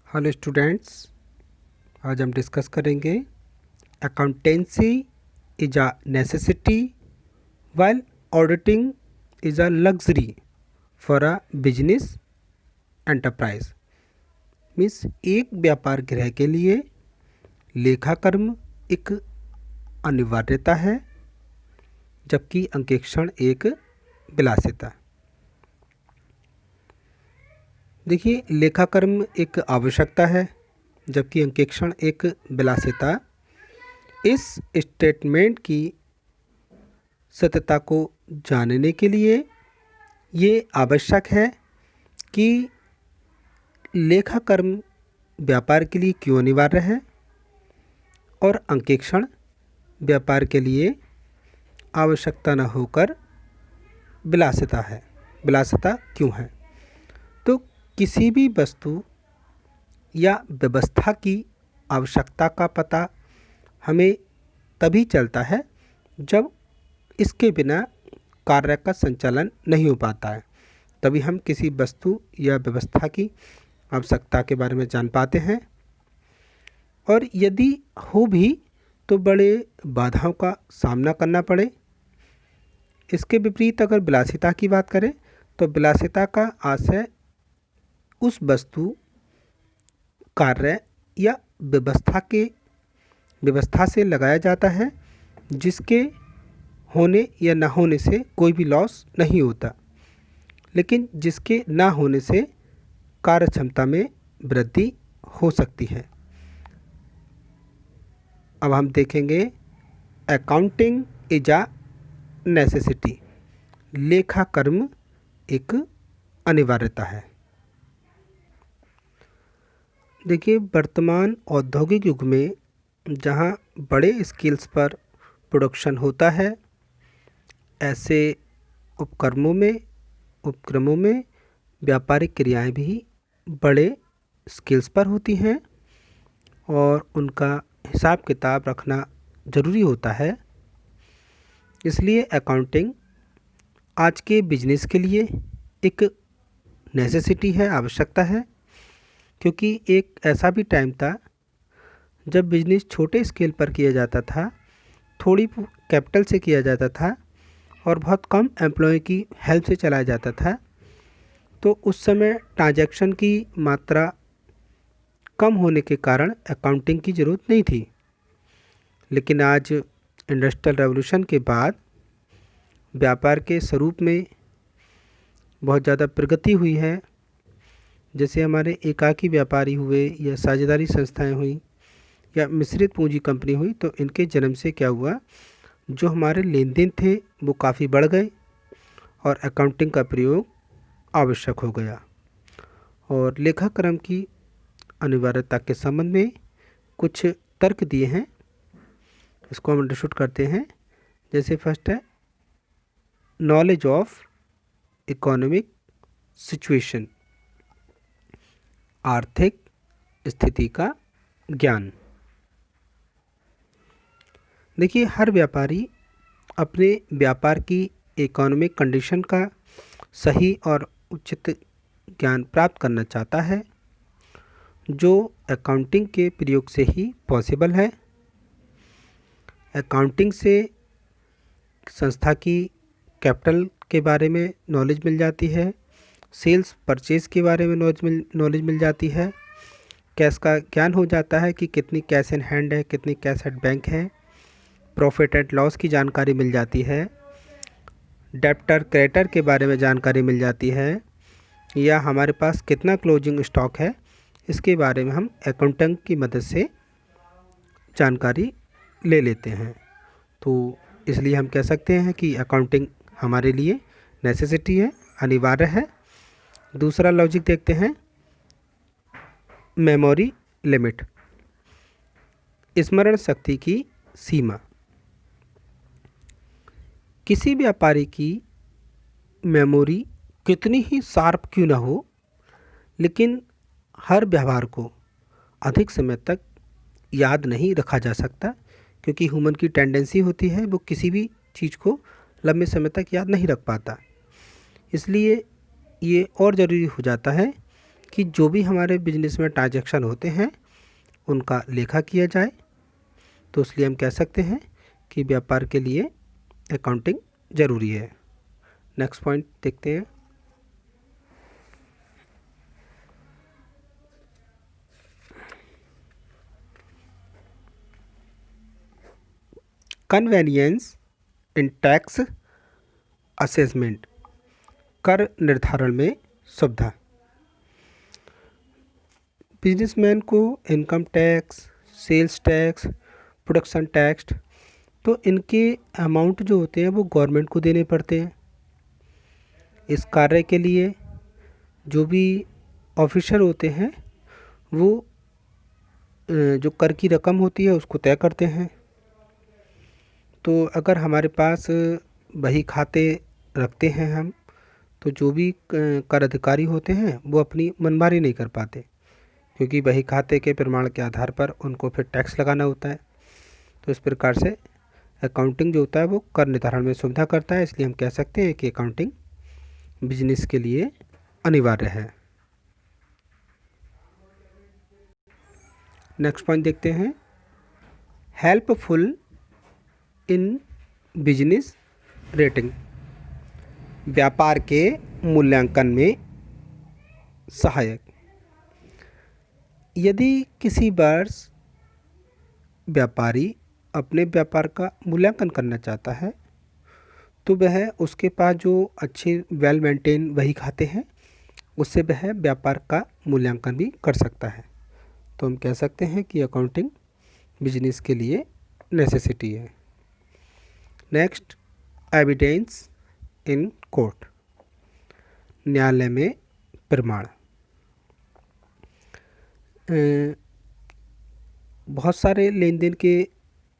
Hello students, आज हम discuss करेंगे accountancy is a necessity while auditing is a luxury for a business enterprise. Means एक व्यापार गृह के लिए लेखाकर्म एक अनिवार्यता है, जबकि अंकेक्षण एक विलासिता। देखिए, लेखाकर्म एक आवश्यकता है जबकि अंकेक्षण एक विलासिता। इस स्टेटमेंट की सत्यता को जानने के लिए ये आवश्यक है कि लेखाकर्म व्यापार के लिए क्यों अनिवार्य है और अंकेक्षण व्यापार के लिए आवश्यकता न होकर विलासिता है। विलासिता क्यों है? तो किसी भी वस्तु या व्यवस्था की आवश्यकता का पता हमें तभी चलता है जब इसके बिना कार्य का संचालन नहीं हो पाता है। तभी हम किसी वस्तु या व्यवस्था की आवश्यकता के बारे में जान पाते हैं, और यदि हो भी तो बड़े बाधाओं का सामना करना पड़े। इसके विपरीत अगर विलासिता की बात करें तो विलासिता का आशय उस वस्तु, कार्य या व्यवस्था से लगाया जाता है जिसके होने या ना होने से कोई भी लॉस नहीं होता, लेकिन जिसके ना होने से कार्य क्षमता में वृद्धि हो सकती है। अब हम देखेंगे अकाउंटिंग इज अ नेसेसिटी। लेखाकर्म एक अनिवार्यता है। देखिए, वर्तमान औद्योगिक युग में जहाँ बड़े स्केल्स पर प्रोडक्शन होता है, ऐसे उपक्रमों में व्यापारिक क्रियाएं भी बड़े स्केल्स पर होती हैं और उनका हिसाब किताब रखना ज़रूरी होता है। इसलिए अकाउंटिंग आज के बिजनेस के लिए एक नेसेसिटी है, आवश्यकता है, क्योंकि एक ऐसा भी टाइम था जब बिजनेस छोटे स्केल पर किया जाता था, थोड़ी कैपिटल से किया जाता था और बहुत कम एम्प्लॉय की हेल्प से चलाया जाता था। तो उस समय ट्रांजैक्शन की मात्रा कम होने के कारण अकाउंटिंग की ज़रूरत नहीं थी। लेकिन आज इंडस्ट्रियल रेवोल्यूशन के बाद व्यापार के स्वरूप में बहुत ज़्यादा प्रगति हुई है। जैसे हमारे एकाकी व्यापारी हुए या साझेदारी संस्थाएं हुई या मिश्रित पूंजी कंपनी हुई, तो इनके जन्म से क्या हुआ, जो हमारे लेन देन थे वो काफ़ी बढ़ गए और अकाउंटिंग का प्रयोग आवश्यक हो गया। और लेखाक्रम की अनिवार्यता के संबंध में कुछ तर्क दिए हैं, इसको हम अंडरस्टूड करते हैं। जैसे फर्स्ट है नॉलेज ऑफ इकोनॉमिक सिचुएशन, आर्थिक स्थिति का ज्ञान। देखिए, हर व्यापारी अपने व्यापार की इकोनॉमिक कंडीशन का सही और उचित ज्ञान प्राप्त करना चाहता है, जो अकाउंटिंग के प्रयोग से ही पॉसिबल है। अकाउंटिंग से संस्था की कैपिटल के बारे में नॉलेज मिल जाती है, सेल्स परचेज के बारे में नॉलेज मिल जाती है, कैश का ज्ञान हो जाता है कि कितनी कैश इन हैंड है, कितनी कैश एट बैंक है, प्रॉफिट एंड लॉस की जानकारी मिल जाती है, डेप्टर क्रेडिटर के बारे में जानकारी मिल जाती है, या हमारे पास कितना क्लोजिंग स्टॉक है, इसके बारे में हम अकाउंटेंट की मदद से जानकारी ले लेते हैं। तो इसलिए हम कह सकते हैं कि अकाउंटिंग हमारे लिए नेसेसिटी है, अनिवार्य है। दूसरा लॉजिक देखते हैं, मेमोरी लिमिट, स्मरण शक्ति की सीमा। किसी व्यापारी की मेमोरी कितनी ही शार्प क्यों ना हो, लेकिन हर व्यवहार को अधिक समय तक याद नहीं रखा जा सकता, क्योंकि ह्यूमन की टेंडेंसी होती है वो किसी भी चीज़ को लंबे समय तक याद नहीं रख पाता। इसलिए ये और ज़रूरी हो जाता है कि जो भी हमारे बिजनेस में ट्रांजैक्शन होते हैं उनका लेखा किया जाए। तो इसलिए हम कह सकते हैं कि व्यापार के लिए अकाउंटिंग ज़रूरी है। नेक्स्ट पॉइंट देखते हैं। कन्वेनियंस इन टैक्स असेसमेंट, कर निर्धारण में सुविधा। बिजनेसमैन को income tax, sales tax, production tax, तो इनके अमाउंट जो होते हैं वो गवर्नमेंट को देने पड़ते हैं। इस कार्य के लिए जो भी ऑफिसर होते हैं वो जो कर की रकम होती है उसको तय करते हैं। तो अगर हमारे पास बही खाते रखते हैं हम, तो जो भी कर अधिकारी होते हैं वो अपनी मनमानी नहीं कर पाते, क्योंकि बही खाते के प्रमाण के आधार पर उनको फिर टैक्स लगाना होता है। तो इस प्रकार से अकाउंटिंग जो होता है वो कर निर्धारण में सुविधा करता है। इसलिए हम कह सकते हैं कि अकाउंटिंग बिजनेस के लिए अनिवार्य है। नेक्स्ट पॉइंट देखते हैं। हेल्पफुल इन बिजनेस रेटिंग, व्यापार के मूल्यांकन में सहायक। यदि किसी वर्ष व्यापारी अपने व्यापार का मूल्यांकन करना चाहता है तो वह उसके पास जो अच्छे वेल मेंटेन वही खाते हैं उससे वह व्यापार का मूल्यांकन भी कर सकता है। तो हम कह सकते हैं कि अकाउंटिंग बिजनेस के लिए नेसेसिटी है। नेक्स्ट, एविडेंस इन कोर्ट, न्यायालय में प्रमाण। बहुत सारे लेन देन के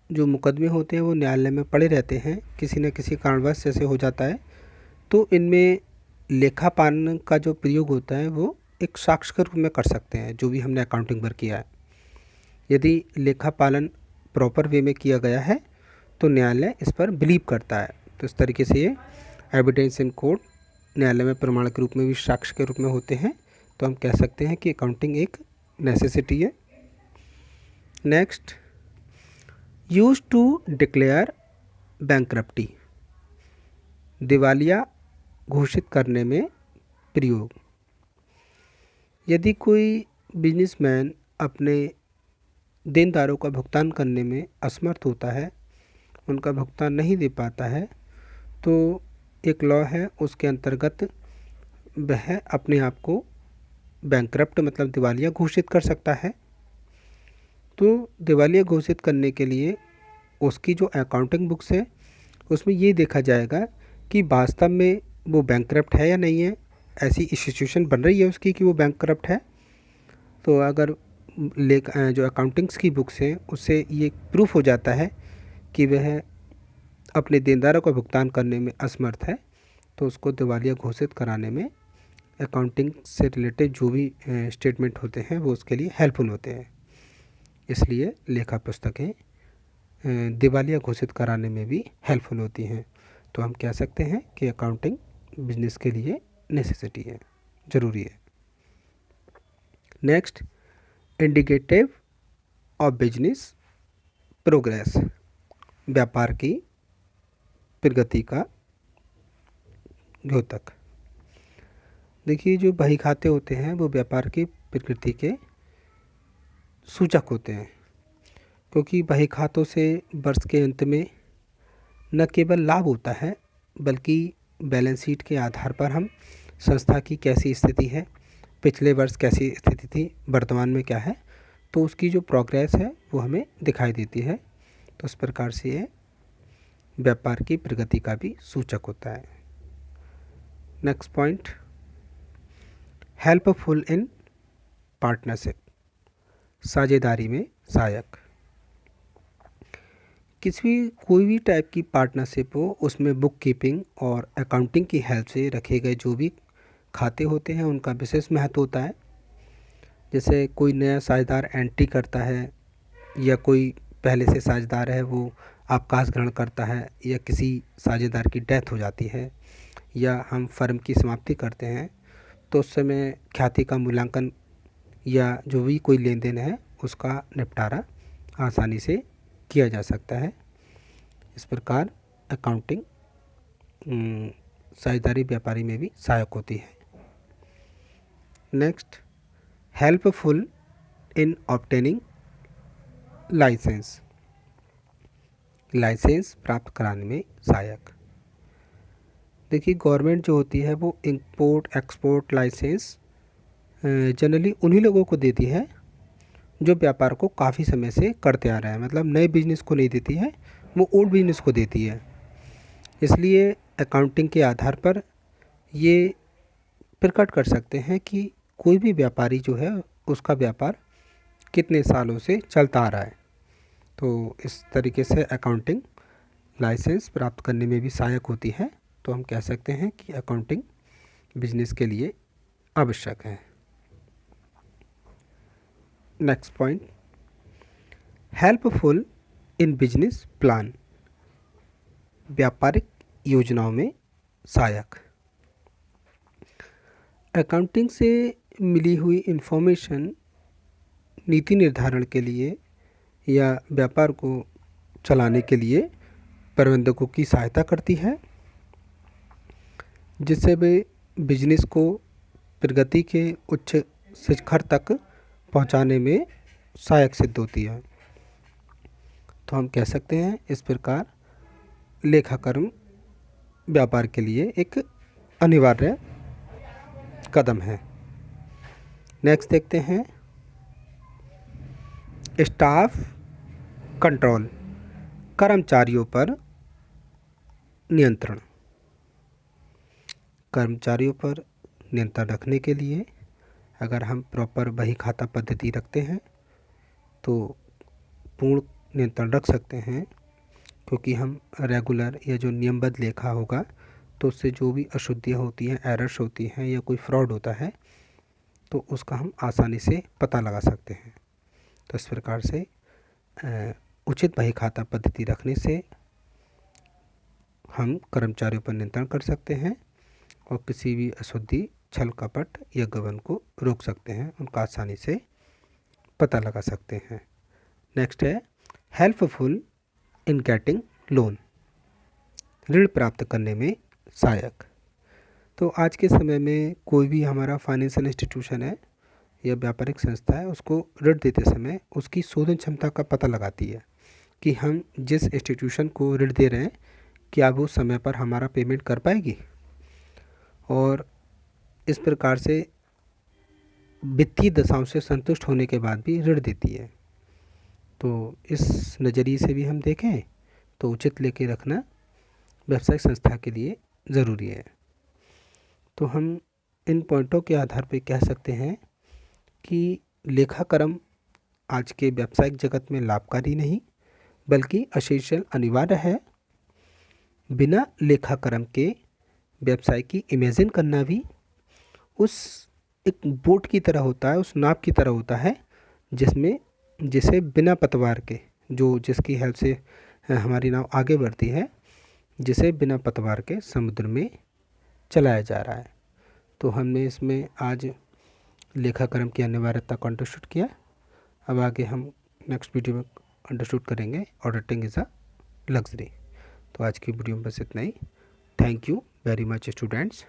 जो मुकदमे होते हैं वो न्यायालय में पड़े रहते हैं, किसी न किसी कारणवश जैसे हो जाता है। तो इनमें लेखापालन का जो प्रयोग होता है वो एक साक्ष्य के रूप में कर सकते हैं, जो भी हमने अकाउंटिंग पर किया है। यदि लेखापालन प्रॉपर वे में किया गया है तो न्यायालय इस पर बिलीव करता है। तो इस तरीके से ये एविडेंस इन कोर्ट न्यायालय में प्रमाण के रूप में भी साक्ष्य के रूप में होते हैं। तो हम कह सकते हैं कि अकाउंटिंग एक नेसेसिटी है। नेक्स्ट, यूज टू डिक्लेयर बैंकरप्टी, दिवालिया घोषित करने में प्रयोग। यदि कोई बिजनेसमैन अपने देनदारों का भुगतान करने में असमर्थ होता है, उनका भुगतान नहीं दे पाता है, तो एक लॉ है उसके अंतर्गत वह अपने आप को बैंकरप्ट मतलब दिवालिया घोषित कर सकता है। तो दिवालिया घोषित करने के लिए उसकी जो अकाउंटिंग बुक्स है उसमें ये देखा जाएगा कि वास्तव में वो बैंकरप्ट है या नहीं है, ऐसी सिचुएशन बन रही है उसकी कि वो बैंकरप्ट है। तो अगर जो अकाउंटिंग्स की बुक्स हैं उससे ये प्रूफ हो जाता है कि वह अपने देनदारों का भुगतान करने में असमर्थ है, तो उसको दिवालिया घोषित कराने में अकाउंटिंग से रिलेटेड जो भी स्टेटमेंट होते हैं वो उसके लिए हेल्पफुल होते हैं। इसलिए लेखा पुस्तकें दिवालिया घोषित कराने में भी हेल्पफुल होती हैं। तो हम कह सकते हैं कि अकाउंटिंग बिजनेस के लिए नेसेसिटी है, ज़रूरी है। Next, indicative of business progress, व्यापार की प्रगति का द्योतक। देखिए, जो बही खाते होते हैं वो व्यापार की प्रगति के सूचक होते हैं, क्योंकि बही खातों से वर्ष के अंत में न केवल लाभ होता है बल्कि बैलेंस शीट के आधार पर हम संस्था की कैसी स्थिति है, पिछले वर्ष कैसी स्थिति थी, वर्तमान में क्या है, तो उसकी जो प्रोग्रेस है वो हमें दिखाई देती है। तो इस प्रकार से ये व्यापार की प्रगति का भी सूचक होता है। Next point, helpful in partnership, साझेदारी में सहायक। कोई भी टाइप की पार्टनरशिप हो उसमें बुक कीपिंग और अकाउंटिंग की हेल्प से रखे गए जो भी खाते होते हैं उनका विशेष महत्व होता है। जैसे कोई नया साझेदार एंट्री करता है या कोई पहले से साझेदार है वो अवकाश ग्रहण करता है या किसी साझेदार की डेथ हो जाती है या हम फर्म की समाप्ति करते हैं, तो उस समय ख्याति का मूल्यांकन या जो भी कोई लेन देन है उसका निपटारा आसानी से किया जा सकता है। इस प्रकार अकाउंटिंग साझेदारी व्यापारी में भी सहायक होती है। Next, helpful in obtaining license, license प्राप्त कराने में सहायक। देखिए, गवर्नमेंट जो होती है वो इंपोर्ट एक्सपोर्ट लाइसेंस जनरली उन्हीं लोगों को देती है जो व्यापार को काफ़ी समय से करते आ रहे हैं, मतलब नए बिजनेस को नहीं देती है, वो ओल्ड बिजनेस को देती है। इसलिए अकाउंटिंग के आधार पर ये प्रकट कर सकते हैं कि कोई भी व्यापारी जो है उसका व्यापार कितने सालों से चलता आ रहा है। तो इस तरीके से अकाउंटिंग लाइसेंस प्राप्त करने में भी सहायक होती है। तो हम कह सकते हैं कि अकाउंटिंग बिजनेस के लिए आवश्यक है। Next point, helpful in business plan, व्यापारिक योजनाओं में सहायक। अकाउंटिंग से मिली हुई इंफॉर्मेशन नीति निर्धारण के लिए या व्यापार को चलाने के लिए प्रबंधकों की सहायता करती है, जिससे वे बिजनेस को प्रगति के उच्च शिखर तक पहुंचाने में सहायक सिद्ध होती है। तो हम कह सकते हैं इस प्रकार लेखाकर्म व्यापार के लिए एक अनिवार्य कदम है। नेक्स्ट देखते हैं, स्टाफ कंट्रोल, कर्मचारियों पर नियंत्रण। कर्मचारियों पर नियंत्रण रखने के लिए अगर हम प्रॉपर बही खाता पद्धति रखते हैं तो पूर्ण नियंत्रण रख सकते हैं, क्योंकि हम रेगुलर या जो नियमबद्ध लेखा होगा तो उससे जो भी अशुद्धियाँ होती हैं, एरर्स होती हैं या कोई फ्रॉड होता है तो उसका हम आसानी से पता लगा सकते हैं। तो इस प्रकार से उचित बही खाता पद्धति रखने से हम कर्मचारियों पर नियंत्रण कर सकते हैं और किसी भी अशुद्धि, छल कपट या गबन को रोक सकते हैं, उनका आसानी से पता लगा सकते हैं। नेक्स्ट है, हेल्पफुल इन गेटिंग लोन, ऋण प्राप्त करने में सहायक। तो आज के समय में कोई भी हमारा फाइनेंशियल इंस्टीट्यूशन है या व्यापारिक संस्था है, उसको ऋण देते समय उसकी शोधन क्षमता का पता लगाती है कि हम जिस इंस्टीट्यूशन को ऋण दे रहे हैं क्या वो समय पर हमारा पेमेंट कर पाएगी, और इस प्रकार से वित्तीय दशाओं से संतुष्ट होने के बाद भी ऋण देती है। तो इस नज़रिए से भी हम देखें तो उचित लेके रखना व्यावसायिक संस्था के लिए ज़रूरी है। तो हम इन पॉइंटों के आधार पर कह सकते हैं कि लेखाकर्म आज के व्यावसायिक जगत में लाभकारी नहीं बल्कि असेंशियल अनिवार्य है। बिना लेखाकर्म के व्यवसाय की इमेजिन करना भी उस एक बोट की तरह होता है, उस नाव की तरह होता है जिसे बिना पतवार के, जो जिसकी हेल्प से हमारी नाव आगे बढ़ती है, जिसे बिना पतवार के समुद्र में चलाया जा रहा है। तो हमने इसमें आज लेखाकर्म की अनिवार्यता को अंडरस्टूड किया। अब आगे हम नेक्स्ट वीडियो में अंडरस्टूड करेंगे ऑडिटिंग इज़ अ लग्जरी। तो आज की वीडियो में बस इतना ही। Thank you very much students.